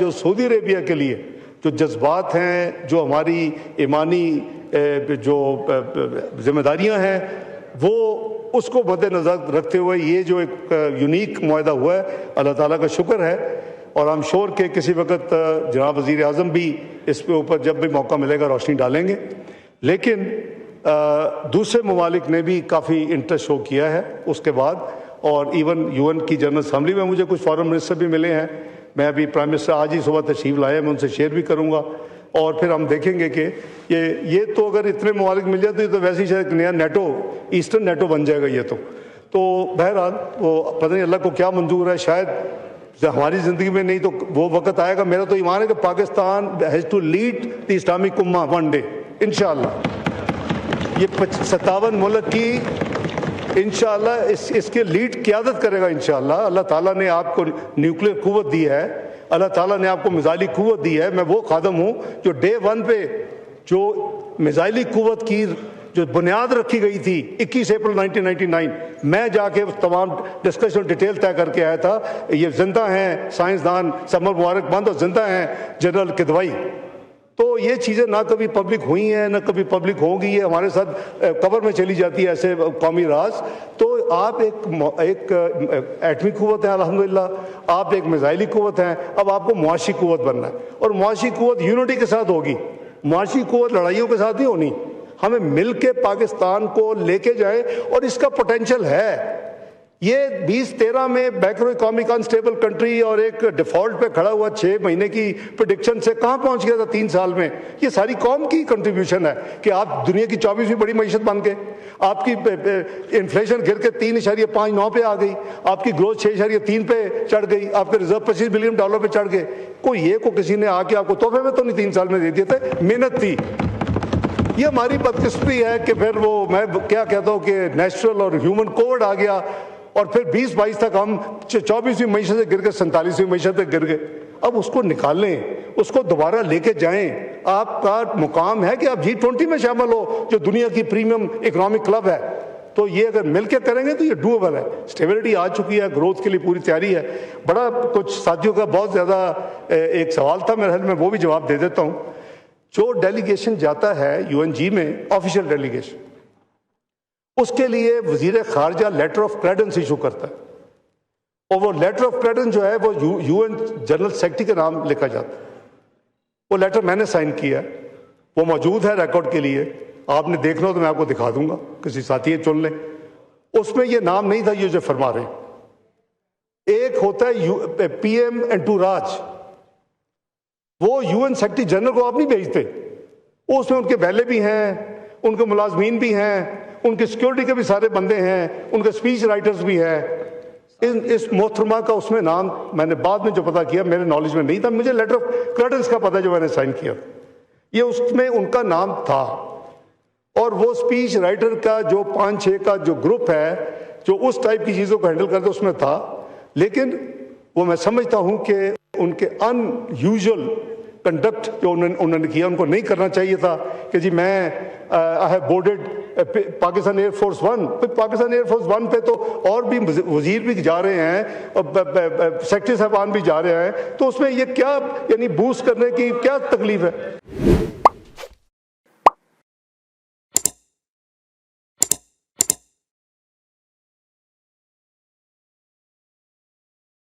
جو سعودی عربیہ کے لیے جو جذبات ہیں، جو ہماری ایمانی جو ذمہ داریاں ہیں، وہ اس کو مد نظر رکھتے ہوئے یہ جو ایک یونیک معاہدہ ہوا ہے، اللہ تعالیٰ کا شکر ہے۔ اور ہم شور کہ کسی وقت جناب وزیر اعظم بھی اس پہ اوپر جب بھی موقع ملے گا روشنی ڈالیں گے، لیکن دوسرے ممالک نے بھی کافی انٹرسٹ شو کیا ہے اس کے بعد، اور ایون یو این کی جنرل اسمبلی میں مجھے کچھ فارن منسٹر بھی ملے ہیں۔ میں ابھی پرائم منسٹر آج ہی صبح تشریف لائے، میں ان سے شیئر بھی کروں گا، اور پھر ہم دیکھیں گے کہ یہ تو اگر اتنے ممالک مل جائے تو یہ تو ویسے ہی شاید نیا نیٹو، ایسٹرن نیٹو بن جائے گا یہ تو بہرحال وہ پتہ نہیں اللہ کو کیا منظور ہے، شاید ہماری زندگی میں نہیں تو وہ وقت آئے گا۔ میرا تو ایمان ہے کہ Pakistan has to lead the Islamic امہ ون ڈے انشاءاللہ۔ یہ 57 ملک کی انشاءاللہ اس کے لیڈ قیادت کرے گا انشاءاللہ۔ اللہ تعالیٰ نے آپ کو نیوکلیر قوت دی ہے، اللہ تعالیٰ نے آپ کو میزائلی قوت دی ہے۔ میں وہ خادم ہوں جو ڈے ون پہ جو میزائلی قوت کی جو بنیاد رکھی گئی تھی 21 اپریل 1999 میں جا کے تمام ڈسکشن ڈیٹیل طے کر کے آیا تھا۔ یہ زندہ ہیں سائنسدان سمر مبارکباد، اور زندہ ہیں جنرل کدوئی۔ تو یہ چیزیں نہ کبھی پبلک ہوئی ہیں نہ کبھی پبلک ہوگی، یہ ہمارے ساتھ قبر میں چلی جاتی ہے ایسے قومی راز۔ تو آپ ایک ایٹمی قوت ہیں الحمدللہ، آپ ایک میزائلی قوت ہیں، اب آپ کو معاشی قوت بننا ہے، اور معاشی قوت یونٹی کے ساتھ ہوگی، معاشی قوت لڑائیوں کے ساتھ نہیں ہونی۔ ہمیں مل کے پاکستان کو لے کے جائیں، اور اس کا پوٹینشل ہے۔ یہ 2013 میں بیکورڈ اکانومک انسٹیبل کنٹری اور ایک ڈیفالٹ پہ کھڑا ہوا 6 مہینے کی پریڈکشن سے کہاں پہنچ گیا تھا 3 سال میں۔ یہ ساری قوم کی کنٹریبیوشن ہے کہ آپ دنیا کی 24ویں بڑی معیشت بن گئے، آپ کی انفلیشن گر کے 3.59 پہ آ گئی، آپ کی گروتھ 6.3 پہ چڑھ گئی، آپ کے ریزرو $25 بلین پہ چڑھ گئے۔ کوئی کسی نے آ کے آپ کو تحفے میں تو نہیں 3 سال میں دے دیے تھے، محنت تھی۔ یہ ہماری بدقسمتی ہے کہ پھر وہ میں کیا کہتا ہوں کہ نیچرل اور ہیومن کووڈ آ گیا، اور پھر 2022 تک ہم 24ویں معیشت سے گر کے 47ویں معیشت تک گر گئے۔ اب اس کو نکالیں، اس کو دوبارہ لے کے جائیں۔ آپ کا مقام ہے کہ آپ G20 میں شامل ہو جو دنیا کی پریمیم اکنامک کلب ہے۔ تو یہ اگر مل کے کریں گے تو یہ ڈویبل ہے۔ اسٹیبلٹی آ چکی ہے، گروتھ کے لیے پوری تیاری ہے۔ بڑا کچھ ساتھیوں کا بہت زیادہ ایک سوال تھا میرے حل میں، وہ بھی جواب دے دیتا ہوں۔ جو ڈیلیگیشن جاتا ہے UN میں آفیشیل ڈیلیگیشن، اس کے لیے وزیر خارجہ لیٹر آف کریڈنس ایشو کرتا ہے، اور وہ لیٹر آف کریڈنس جو ہے وہ UN جنرل سیکرٹری کے نام لکھا جاتا ہے۔ وہ لیٹر میں نے سائن کیا ہے، وہ موجود ہے ریکارڈ کے لیے، آپ نے دیکھنا ہو تو میں آپ کو دکھا دوں گا، کسی ساتھی چن لیں۔ اس میں یہ نام نہیں تھا یہ جو فرما رہے ہیں۔ ایک ہوتا ہے PM انٹوراج، وہ UN سیکرٹری جنرل کو آپ نہیں بھیجتے، اس میں ان کے بیلے بھی ہیں، ان کے ملازمین بھی ہیں، ان کی سیکیورٹی کے بھی سارے بندے ہیں، ان کے اسپیچ رائٹرز بھی ہیں۔ اس محترمہ کا اس میں نام میں نے بعد میں جو پتا کیا، میرے نالج میں نہیں تھا، مجھے لیٹر آف کریڈنس کا پتا جو میں نے سائن کیا، یہ اس میں ان کا نام تھا۔ اور وہ اسپیچ رائٹر کا جو 5-6 کا جو گروپ ہے جو اس ٹائپ کی چیزوں کو ہینڈل کرتے اس میں تھا، لیکن وہ میں سمجھتا ہوں کہ ان کے ان یوزول کنڈکٹ جو انہوں نے کیا، ان کو نہیں کرنا چاہیے تھا کہ جی میں I have boarded Pakistan air force 1۔ Pakistan air force 1 پہ تو اور بھی وزیر بھی جا رہے ہیں، سیکرٹری صاحبان بھی جا رہے ہیں، تو اس میں یہ کیا یعنی بوسٹ کرنے کی کیا تکلیف ہے؟